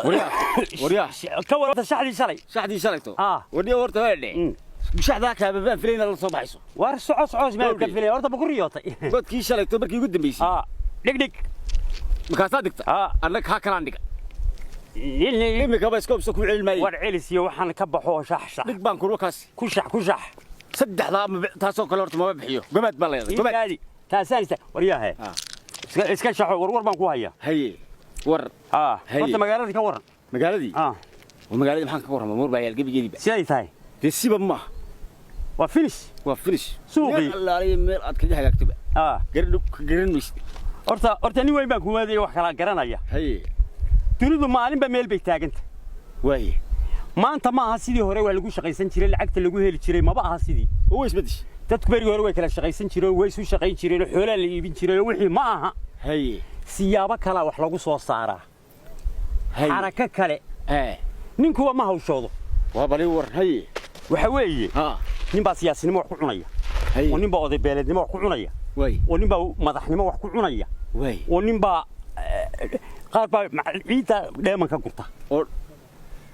وريا كور شحدي شليتو وريا ورت هادي مش ذاك بان فينا لا soo baxayso war soco meel ka filay horta baku riyootay godkii shalayto markii ugu dambeysay dhig markaas digta annaga ka kalaan dhiga imika ba iskoobso ku cilmay war celisiyo waxaan ka baxo shax dhig baan ku rukaas ku shax saddexda taasoo kale horta ma bixiyo gamaad baa leeyahay gamaad taasanista waryahay iska shaxo war baan ku haya haye war horta magaaladii ka waran magaaladii magaaladii maxaan ka waran muur baa yaal gabigeediba sidee tahay siba ma waa finish suuqii allaaliye meel aad kaga hagaagtaba garan maysid horta nin weyn baan ku waadaya wax kala garanaya haye dunidu maalinba meel bay taaganta waaye maanta ma aha sidii hore waa lagu shaqaysan jiray lacagta lagu heli jiray maba aha sidii oo isbedeshay dadku bari hore way kala shaqaysan jireen way isu shaqayn jireen xoolaha la iibin jiray wixii ma aha haye siyaabo kala wax lagu soo saaraa xaraka kale ninku ma hawshoodo waa bali war haye waxa weeye nin baa siyaasinimo wax ku cunaya oo nin baa oday beeleednimo wax ku cunaya oo nin baa madaxnimo wax ku cunaya oo nin baa qaar baa ciida dheeman ka gurta oo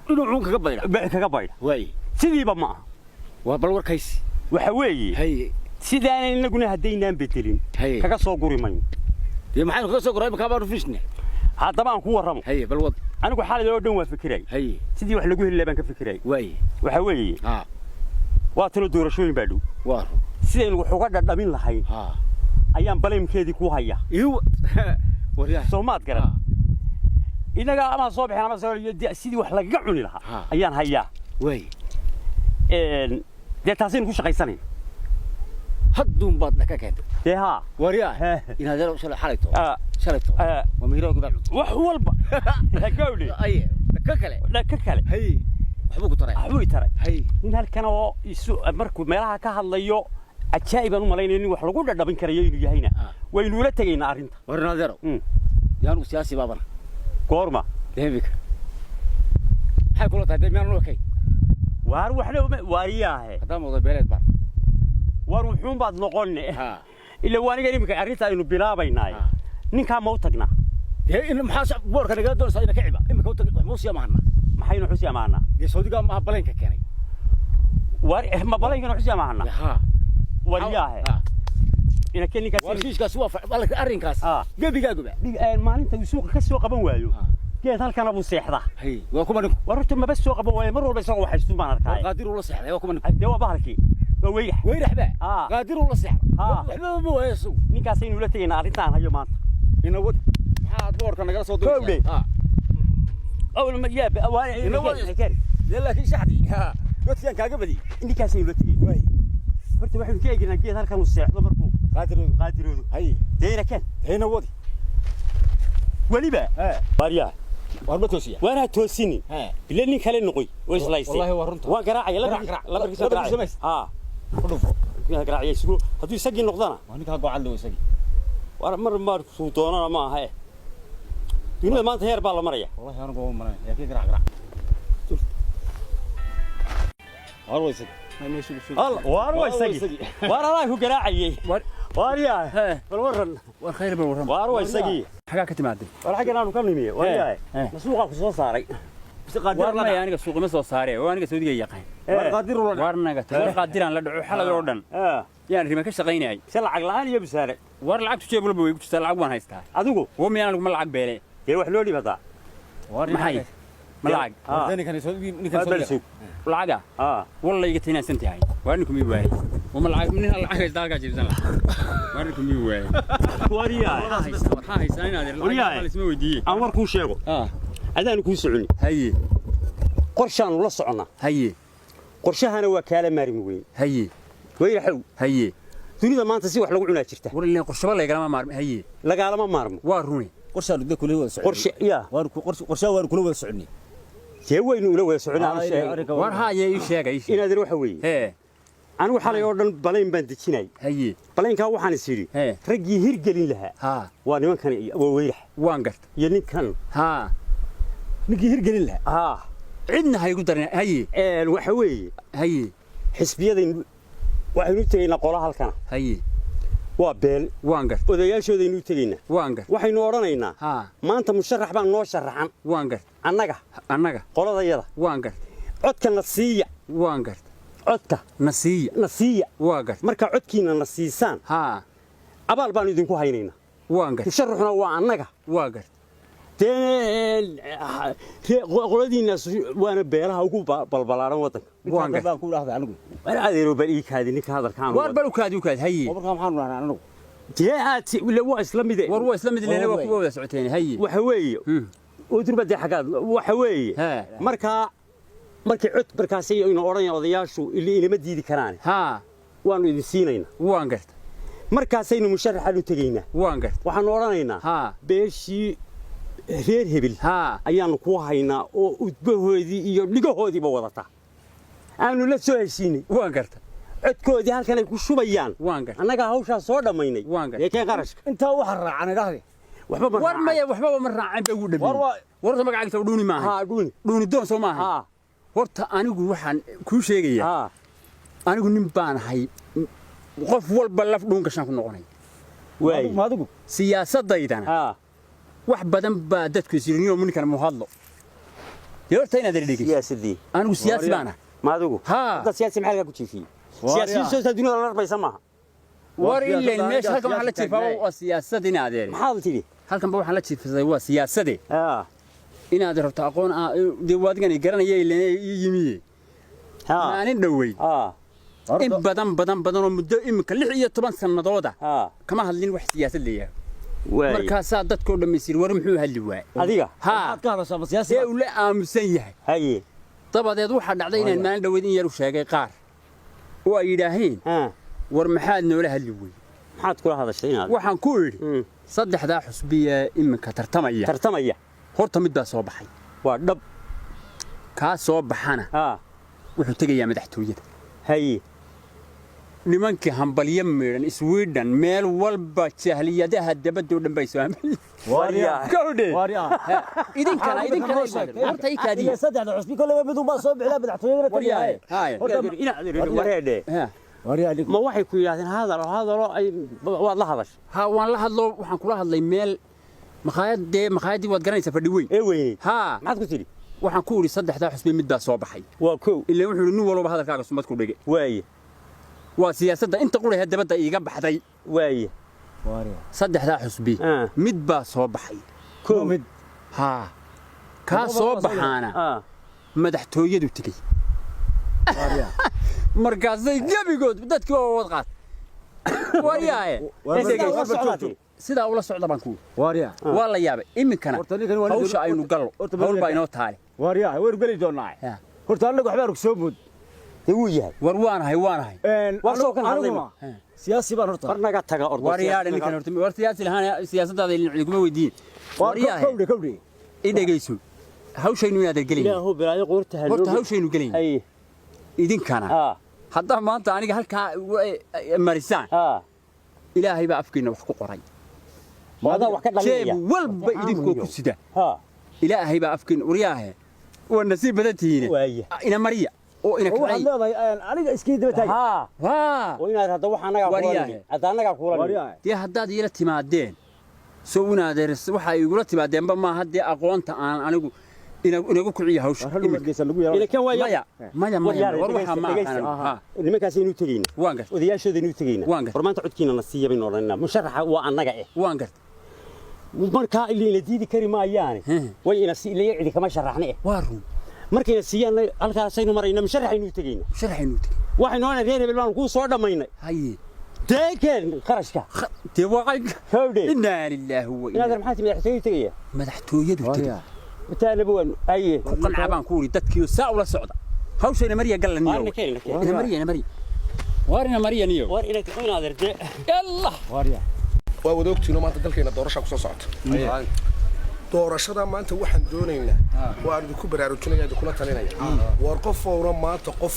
inuu kaga bayda sidiiba ma aha waa bal warkays waxa weeye sidaan inaguna hadaynaan bedelin kaga soo guri mayno maxaan kaga soo guray ma ka baa rufishne haddaba aan ku warramo haye bal wad anigu xaaladii oo dhan waa fikiray sidii wax lagu heli lahaa baan ka fikiray waxa weeye waa talo doorashooyin baa dhow sidaynu wax uga dhadhamin lahayn ayaan baleemkeedii ku haya soomaad garan inaga ama soo bixin ama sidii wax lagaga cuni lahaa ayaan hayaa dee taasaynu ku shaqaysanayn hadduun baad ka keentay dee haa waryaa inaad yaro shalayto waa miiroogi baa wax walba gawdhe ka kale waxbuu ku taray nin halkan oo markuu meelaha ka hadlayo ajaa'ibaan u malaynaya nin wax lagu dhadhabin karayo inuu yahayna waynu la tegaynaa arrinta warnaadeero yaanu siyaasi baabana goorma deemika maxay kula tahay deemiyaan loo kay waar waxna waariyaahe haddaan wada beeleed baan war wuxuun baad noqonne ila waaniga imika arrinta aynu bilaabaynaaye ninkaa ma u tagnaa dee maxaa boorka naga doonaysaa ina ka ciba imika u tag waxma u siya maahana maxaynu xusiya maahana dee sacuudiga maaha baleenka keenay war ma baleenkana xusiya maahana wariyaahe ina ninkaas warkiiskaas waa arrinkaas gebigaaguba maalinta uu suuqa ka soo qaban waayo geed halkana buu seexdaa waa kuma ninku warta maba soo qaban waayo mar walba isagoo waxaystu baan arkaay qaadir uu la seexday waa kuma ninku dee waa bahalkii waa weyrax baa qaadir uu la seexday waxba ma waayo ninkaas aynu la tegaynaa arrintaan hayo maanta ina wad maxaa boorka nagala soo doonaysaa أول ما جاب لكن شحدي قلت لك كاغبدي إني كاسين لتجي فرت واحد كيجي نجيت هالكم الساعة مركو قادر هاي دينا كان هنا ودي ولي بقى باريا وأنا توسيا وأنا توسيني لأني خلينا نقوي وإيش لا يصير والله ورنت وقراعي لا بركي خلوفه فيها قراعي يسقو هذو يسقي النقطة وأنا كهجو على يسقي وأنا مر صوتنا ما هاي يقول ما أنت هير بالله مريا والله أنا قوم مريا يا كي قراع أروي سقي الله واروي سقي وارا هو قراعي واريا بالورن والخير بالورن واروي سقي حاجة كتمادي ولا حاجة أنا مكمل واريا مسوقة خصوصا صاري وارنا يعني سوق مسوق صاري وأنا سعودي يقين قادر وارنا قادر أنا لدعو حلا الأردن يعني ما كش غيني شل عقلان يبسارة وارلعب تجيب له بوي كش تلعب وان هيستاه أدوكو هم يعني ملعب بيله يروح لولي بطا محي ملعب ثاني كان يسوي نكسر لعجة والله يقتني سنتي هاي وارنكم يبوي وملعب من هالعجة دارجة جبزنا وارنكم يبوي وريا هاي سنين هذا وريا اسمه ودي أمر كون شيء هذا نكون سعني هاي قرشان ولا صعنا هاي قرشها أنا وكالة مريموين هاي ويرحو هاي دنيا ما أنت سوى حلو عنا شرته ولا اللي قرش والله يقال ما مارم هاي لقى ما مارم واروني قرشان ده كله قرش يا قرشان وار كله سعني تيوين ولا سعنا وار هاي إيش إن هذا روح وين أنا وحلا يوردن بلين بندتشيناي هاي بلين كا وحنا سيري رجي هيرجلين لها وأنا ما كان ويرح وانقرت يعني كان نجي هيرجلين لها عندنا هاي قدرنا هاي الوحوي هاي حسبية وحنو تينا قولها الكنا هاي وبيل وانقر odayaashooda inuu tagayna وانقر waxaynu oranaynaa ها maanta musharax baan noo sharaxan وانقر annaga qoladayada وانقر codka nasiiya وانقر codka نسية وانقر marka codkiina nasiisaan ها abaal baan idinku haynaynaa وانقر musharaxuna waa annaga وانقر qoladiina waana beelaha ugu balbalaaran wadanka وانقر baan ku dhaahday anigu adeero bal ii kaadi ninka hadalkaan واربل وكاد هي marka maxaan dhahnaa anigu jeeaad waa isla mid warwa isla mid leena waa kuwa wada socoteen hay waxa weeye oo durbada xaqaad waxa weeye markii cod markaasay inuu oranayaan odayaashu ilama diidi karaan ha waanu idin siinayna waan garta markaasaynu musharaxa u tagaynaa waan garta waxaanu oranaynaa beeshii reer hebel ayaanu ku haynaa oo udbahoodii iyo dhigahoodiiba wadata aanu la soo heshiinay waan garta codkoodii halkan ay ku shubayaan annaga hawshaa soo dhammaynay ee keen qarashka intaa waxa raacan idhaahday waxba ma raacin bay ugu dhameeyay warta magacayga taa dhuuni maaha dhuuni doon soo maaha horta anigu waxaan ku sheegayaa anigu nin baan ahay qof walba laf dhuun gashan ku noqonay maadigu siyaasadaydan wax badan baa dadku isirniyo muninkan mu hadlo horta inaad dhigay siyaasadii anigu siyaasi baan ahay maadigu dad siyaasi maxaa ku jiifiyay siyaasiyiinta soo dunida la rabeysa maaha war ilaa meesha halkan waxa la jiifaa waa siyaasad in adeer maxaa tidhi halkan ba waxa la jiifay waa siyaasade in aad rabto aqoon de waadigan garanaya ilaa yimiye maanin dhawey in badan oo muddo imika 16 sanadooda kama hadlin wax siyaasad leeyahay markaasaa dadkoo dhammaystir war muxuu hadli waay adiga aad ka hadashaa siyaasi ee uu la aamusan yahay haye dabadeed waxa dhacday inaan maalin dhaweyd in yar u sheegay qaar oo ay yiraahdeen war maxaad noola hadli way maxaad kula hadashay inaad waxaan ku yiri saddexda xusbiya imika tartamaya horta mid baa soo baxay waa dhab ka soo baxana wuxuu tagayaa madaxtooyada haye nimankii hambalyo meeran Sweden meel walba jahliyadaha dabadoo dhanbay saameeyay wariya idinkana horta ay kaadi saddexda xusbi kale mid uma soo bixila madaxtooyada wariya ma waxay ku yiraahdeen hadalo ay waad la hadash waan la hadlo waxaan kula hadlay meel maqaayadii waad garanaysaa fadhi weyn maxaad ku tiri waxaan ku yiri saddexda xusbi mid baa soo baxay waa koow ilaa wuxuu nin walba hadalkaaga sumad ku dhigay waaye waa siyaasadda inta quraha dabada iiga baxday waaye saddexda xusbi mid baa soo baxay koow mid ka soo baxaana madaxtooyadu tagay markaasay gabigood dadkii oo wad qaat wariyaaye sida ula socda baan ku waa la yaabay iminkana hawsha aynu gallo hawl baa inoo taale wariyaaye weer gali doonaa horta anagu waxba arag soo mood uu yahay war waanahay war soo kan hadlayma siyaasi baan horta warnaga taga ordo wariyaaye ninkan horta war siyaasi lahaan siyaasadda ay kuma weydiin wariyaaye kowdhe idagayso hawshaynu inaad galin ilaahu bilaayo qorta hal horta hawshaynu galin idinkana hadda maanta aniga halka marisaan ilaahay baa afkiina wax ku qoray wada wax ka dhalinaya walba idinkoo ku sida ilaahay baa afkiina wariyaahe waa nasiib badantiina ina mariya oo ina kacay aniga iskii daba taagay oo inaad hadda wax anaga kula tii haddaad ila timaadeen soo unaadeer waxa igula timaadeenba ma haddii aqoonta aan anigu inagu kiciyo hawsha maya war waxa ma nimankaas inuu tagayna odayaashooda inuu tagayna war maanta codkiina na siiya baynu oranayna musharaxa waa annaga waan garta marka ilaa diidi kari maayaane way ina si ilaa cidi kama sharaxna waa run markayna siiyaan halkaas aynu marayna musharaxa inuu tagayna waxaynu oona reer hebel baan ku soo dhamaynay haye deekeen qarashka te waqay hawde inna lillahi wa inna madaxtooyadu tagaya talabwan aye qanca baan ku wari dadkii saa ula socda hawshayna mariya galaniyo warina mariya niyo war ina yalla waa wada ogtiino maanta dalkeena doorasho ku soo socota doorashada maanta waxaan doonaynaa waan idinku baraarujinaya idinkula talinaya war qof oona maanta qof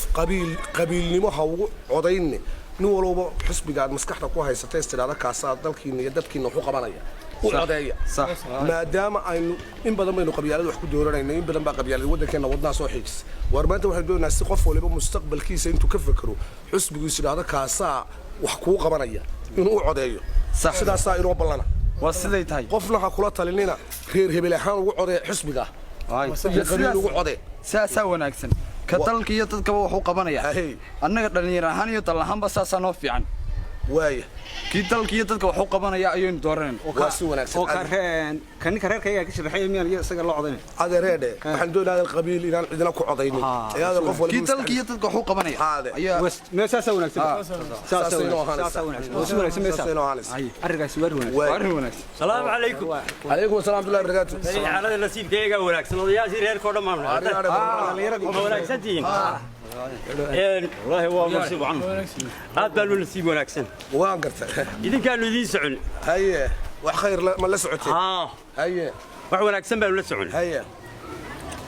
qabiilnimo ha ugu codayne nin walba xisbiga aad maskaxda ku haysatay istiraada kaasa dalkiina iyo dadkiina wuxuu qabanaya u codeeya maadaama aynu in badan baynu qabyaalada wax ku dooranayna in badan baa qabyaalada wadankeena wadnaa soo xiigis war maanta waxaan doonaynaa si qof waliba mustaqbalkiisa intuu ka fakaro xisbigu istiraada kaasa wax ku qabanaya inuu u codeeyo sidaas inoo ballana وسيدي تاي qofna ha kula talinina reer hebel ahaan ugu coday xisbiga iyo qabiil ugu coday saasa wanaagsan ka dalka iyo dadka wuxuu qabanaya annaga dhalinyaro ahaan iyo dal ahaanba saasa noo fiican waay ki dalka iyo dadka wuxuu qabanaya ayaan dooran oo si wanaagsan oo kan reerkayga ka sharaxay meel isaga loo codayn adeerede waxaan doonayaa qabiil inaan cidina ku codaynin ayaa qof walba ki dalka iyo dadka wuxuu qabanaya ayaa saasa wanaagsan saasa wanaagsan arigaas wanaagsan السلام عليكم عليكم السلام ورحمه الله وبركاته على نصيب كيغا wanaagsan odayaasii reerka dhamaan wanaagsantiin والله هو نصيب عنه هذا له نصيب wanaagsan waan gartay idinkaanu idin socon haye wax khayr ma la socotay haye wax wanaagsan baa la socon haye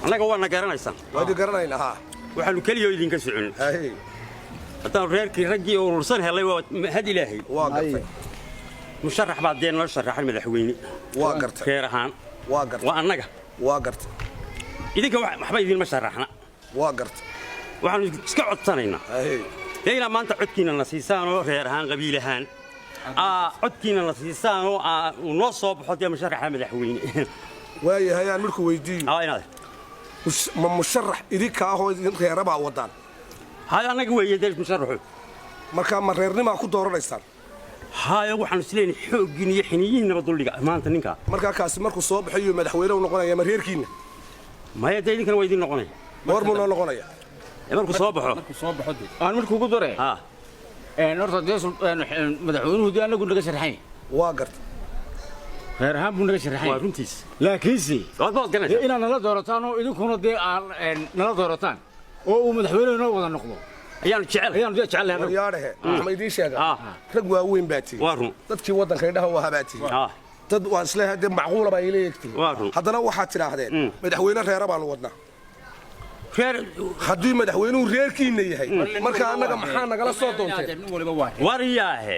anaga waana garanaysan waad garanaynaa ha waxaanu kaliyo idinka socon haye haddaan reerkii raggii urursan helay waa had ilaahay waa gartay musharax baad deen noo sharaxay madaxweyne waa gartay reer ahaan waa gartay waa annaga waa gartay idinka waxba idin ma sharaxna waa gartay waxaanu iska codsanaynaa ilaa maanta codkiina la siisaan oo reer ahaan qabiil ahaan codkiina la siisaan oo noo soo baxo dee musharaxa madaxweyne waayahay aan markuu weydiiyo inaad ma musharax idinka ahoo idin reerabaa wadaan haya annaga weeye dee musharaxu markaa ma reernimaa ku dooranaysaan haya waxaanu isleeyahay xooggiin iyo xiniyihiinaba duldhiga maanta ninka markaa kaasi markuu soo baxayo madaxweyne uu noqonaya ma reerkiina maya dee idinkana waa idin noqonaya goor muu noo noqonaya markuu soo baxo aan markuu ku dore horta dee madaxweynuhu dee anagu naga sharaxay waa gartay reer ahaan buu naga sharaxay waa runtiis laakiinse waad garanaysaa inaad nala doorataan oo idinkuna dee aan nala doorataan oo uu madaxweyne noo wada noqdo ayaanu jecelahay waryaadhahe waxma idiin sheegaa rag waaweyn baa tihi waa run dadkii waddanka indhaha waa habaa tihi dad waan isleeyahay dee macquula baa ila eegtihi haddana waxaad tidhaahdeen madaxweyne reera baanu wadnaa haddii madaxweynuhu reerkiina yahay marka annaga maxaa nagala soo doonteen waryaahe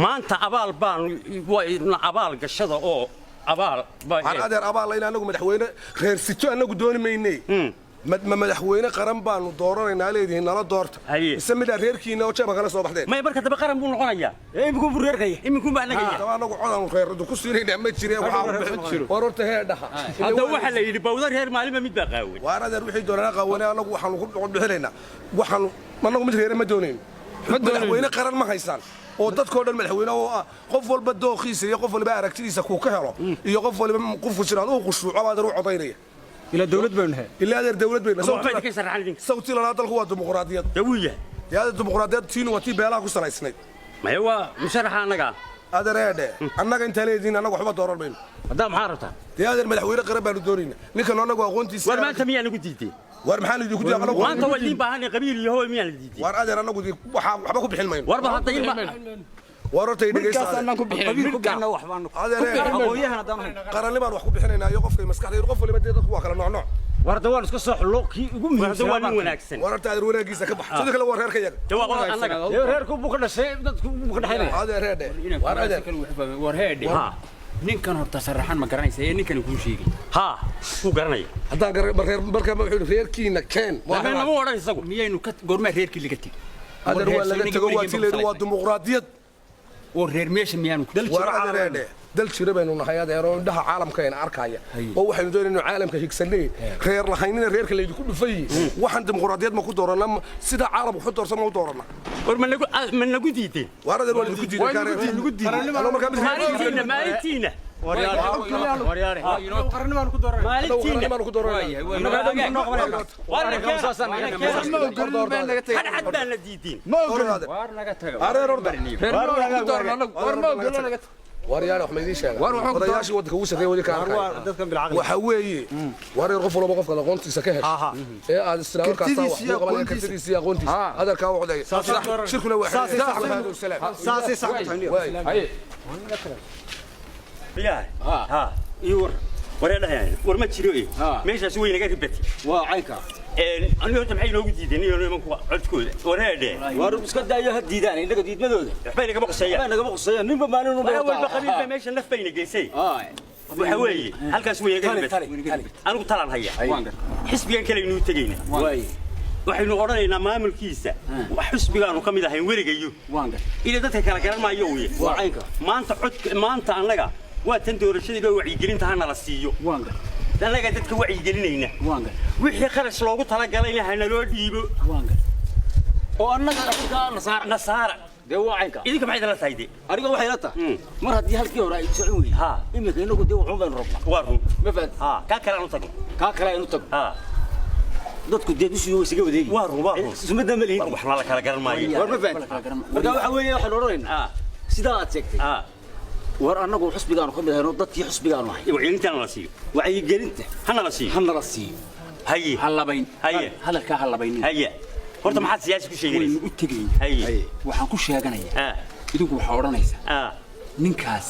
maanta abaal baanu abaal gashada oo abaal adeer abaal in anagu madaxweyne reer sito anagu dooni maynay ma madaxweyne qaran baanu dooranaynaa leedihiin nala doorta mise midhaa reerkiina oo jeeba kala soo baxdeen may marka dambe qaran buu noqonayaa imikuu buu reerkaya imikuu baa anagaya anagu codaanu reeradu ku siinaynaa ma jireen war horta heedhaha hadda waxaa la yidhi bawda reer maalinba mid baa qaawan waar adeer wixii doonana qaawane anagu waxaanu ku bixinaynaa waxaanu anagu mid reere ma doonayn madaxweyne qaran ma haysaan oo dadkoo dhan madaxweyne oo ah qof walba dooqiisa iyo qof walba aragtidiisa kuu ka helo iyo qof walba qofku jiraad uu qushuuco baa u codaynaya إلى دولة بينها إلى هذا الدولة بينها صوتي لنا هذا هو الديمقراطية دوية هذا الديمقراطية تين وتي بيلا كسر السنة ما هو مشرح أنا هذا رأده أنا أنت ليه دين أنا وحبة دور البين هذا محارته هذا المدحوير قرب على الدورين نكن أنا وأغنتي ورما أنت مين قلتي ورمحان اللي يقول أنا وأنت ولين بهاني قبيل يهوي مين اللي وأنا أنا قلت وحبة بحلمين وربع طيب ورتي نجس أنا كبحنا كبحنا وحبان هذا قرن لي ما نروح كبحنا يوقف في مسكحة يوقف اللي بدي تقوى كلا نوع وردوان اسكو صح لوكي يقوم وردوان وناكسن ورتا الرونا جيسا كبح صدق لو ورهر كيا توقع أنا ورهر كوب كنا شيء كنا حينا هذا رهده ورهر ورهر ها ninkan horta saraxan ma garanaysa ee ninkan ku sheegay ha ku garanay hadaa marka ma wuxuu reerkiina keen waa ma oran isagu miyaynu ka goorma reerkii laga tag هذا هو اللي تقول واتيله ديمقراطية والريرميش ميانو دل شرب إنه نهاية يرون ده عالم كائن أركاية هو حين يدور إنه عالم كهيكسلي خير لحيننا غير كله يكون فيه واحد ديمقراطية ما كنت دورنا لما سيدا عرب وحط ورسمه ودورنا من نقول ديتين وارد الوالد يقول ديتين أنا ما كان مالتينا waryaal wax ma idin sheega odayaashii waddanka ugu sarreeyay wadi ka arkay waxa weeye war qof walba qofka aqoontiisa ka hesho ee aad islaam kaasta wax ku qabanaya kartidiisa aqoontiisa hadalka uu coday shirkuna waxa saasi يا ها يور ورينا ورما تشيري ماشي اسوي نقا ربتي وعينك أنا قلت محي لو جديد إني أنا منكوا عدكوا ورينا وارب اسكت يا هديدان إنك جديد مدود حبيني كم قصية أنا كم قصية نبى ما ننو ما هو البخبيل ماشي نف بينك جيسي وحوي هل كسوي نقا ربتي أنا قلت لهم هيا حسبي كان كلام نوتجينا waxaynu qoranaynaa maamulkiisa wax xusbigaanu kamid ahayn warigayo ila dadka kala garan maayo maanta anaga waa tan doorashadii loo wacyi gelinta hana la siiyo anaga dadka wacyi gelinayna wixii kharash loogu tala galay hana loo dhiibo oo anaga nasaara dee wacanka idinka maxay la tahay ariga waxay la tahay mar hadii halkii hore ay socon weeyeen ha imika inagu dee wuxuu baan rabnaa waa run ma faad ka kale aanu tago dadku deedishu way isaga wadeegi waa sumada ma lihin wax la kala garan maayo war ma faad marka waxa weeye waxaan oranaynaa sida aad sheegtay war anagu xusbigaanu kamid ahayno dadkii xusbigaanu ahay wacyi gelinta hana la siiyo haye halabayn hadalka halabayn haye horta maxaad siyaasi ku sheeganaysaa u tagay haye waxaan ku sheeganayaa idinku waxa oranaysaa ninkaas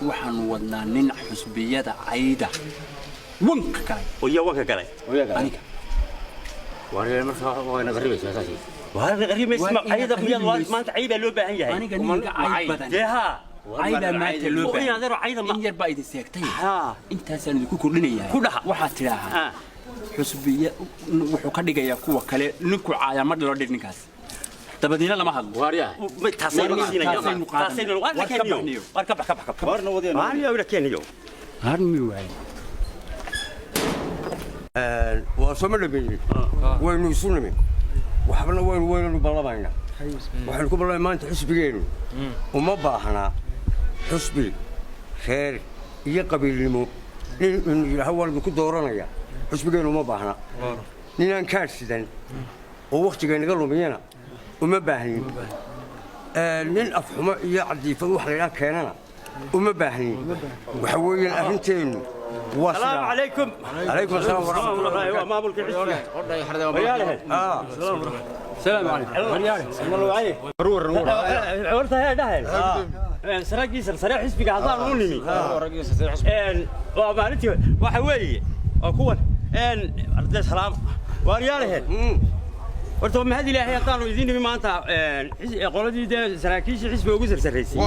waxaan wadnaa nin xusbiyada ayda wanka kale aniga wareen markaa waa naqribaysaa taasi wareen naqribaysaa ma ayda miyad maanta ayda loo baahan yahay aniga ninka ay badan deha ayda maanta loo baahan yahay in yar baa idin seegtay intaasaan idinku kordhinayaa waxaad tidhaahaa xusbiya wuxuu ka dhigayaa kuwa kale ninku caaya ma dhalo dhig ninkaas dabadiina lama hadlo waariyaha taasaynu war ka bax warna wadeen waaniyo wala keeniyo harmi waay وصلنا لبني وين يسونمي وحبنا وين نبلغنا وحنا كبرنا ما أنت حسب جينو وما باحنا حسبي خير يقبل المو هو اللي كنت دورنا يا حسب جينو ما باحنا نينا كارسدن ووقت جينا قالوا بينا وما باحين نين أفهم يعدي فروح لنا كأننا وما باحين وحوي الأهنتين السلام عليكم عليكم السلام ورحمة الله ومامولك السلام عليكم الله عليه نور عورتها هي دهل سراجي سريع حسبك هذا نونمي ومالتي waxa weeye kuwan arday salaam waariyaalaheen horta ma hadii ilaahay taanu idin maanta qoladii saraakiisha xisbiga ugu sarsareysay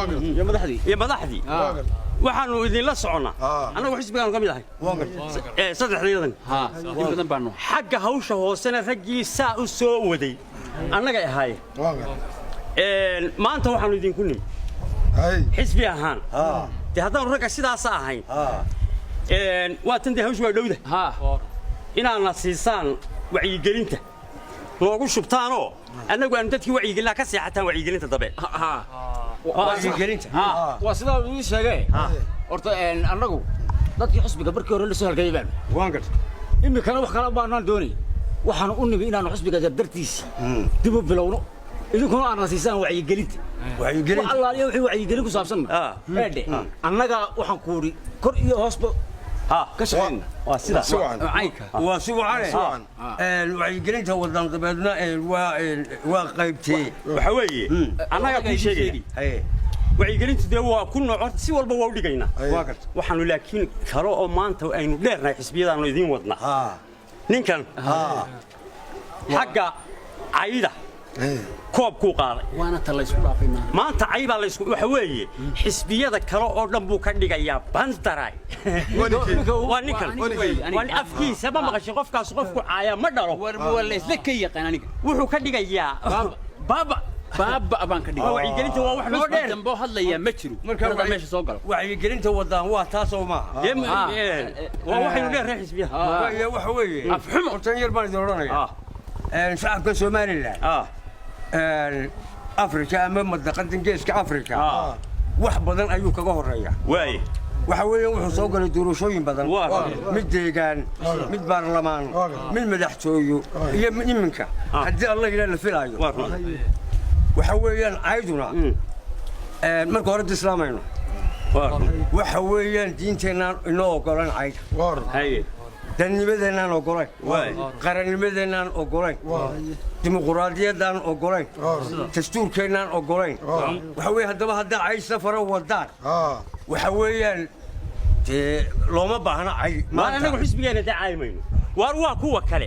iyo madaxdii waxaanu idin la soconnaa anagu xisbigaan kamid ahay saddexdeedan in badan baanu xagga hawsha hoosena raggii saa u soo waday annaga ahaayeen maanta waxaanu idinku nimi xisbi ahaan dee haddaanu ragga sidaas ahayn waa tan dee hawshu waa dhowda inaadna siisaan wacyigelinta loogu shubtaanoo annagu aanu dadkii wacyigelina ka seexataan wacyigelinta dabe waa sidaa uu sheegay horta annagu dadkii xusbiga markii hore la soo halgay baan waan gartay imikana wax kala baanaan doonay waxaan u nimi inaanu xusbiga dartiisi dib u bilowno idinkuna aan siisaan wacyigelinta Allah iyo wixii wacyigelin ku saabsan eedhe annaga waxaan ku uri kor iyo hoosba كشغلنا واسيدا عينك وسوعان وعيقلنتها ودان دبدنا وقيبتي وحوي انا كل شيء wacyigelintu dee waa ku nooc si walba waa u dhigaynaa waxaanu laakiin karo oo maanta aynu dheernahay xisbiyadaanu idin wadnaa ninkan xagga cayda koobku qaaday waana ta la isku dhaafayna maanta cayba la isku waxa weeye xisbiyada kale oo dhan buu ka dhigayaa bandaray waa ninkan waan afkiisa ma maqashay qofkaas qofku caaya ma dhalo waa la isla ka yaqaan aniga wuxuu ka dhigayaa baba baan ka dhigay wacyigelinta waa wax loo dheer dambo hadlaya ma jiro marka meesha soo galo wacyigelinta wadaan waa taas oo ma waa waxaynu dheer xisbiyaha waxa weeye afxumo tan yar baan idin oranayaa shacabka Soomaaliland Afrika ama madaqadan geeska Afrika wax badan ayuu kaga horeeyaa way waxa weeye wuxuu soo galay doorashooyin badan mid deegaan mid baarlamaan mid madaxtooyo iyo iminka haddii Allah ilaahay la filaayo waxa weeyaan ayduna marka hore islaamayno waxa weeyaan diinteena inoo ogolaan ayda danimadeenaan ogolayn qarannimadeenaan ogolayn dimuqraadiyadaan ogolayn dastuurkeennaan ogolayn waxa weeye haddaba haddaa ay safaro wadaan waxa weeyaan لو ما بهنا عي ما أنا نقول حسبي أنا دعاية منه وأروى قوة كله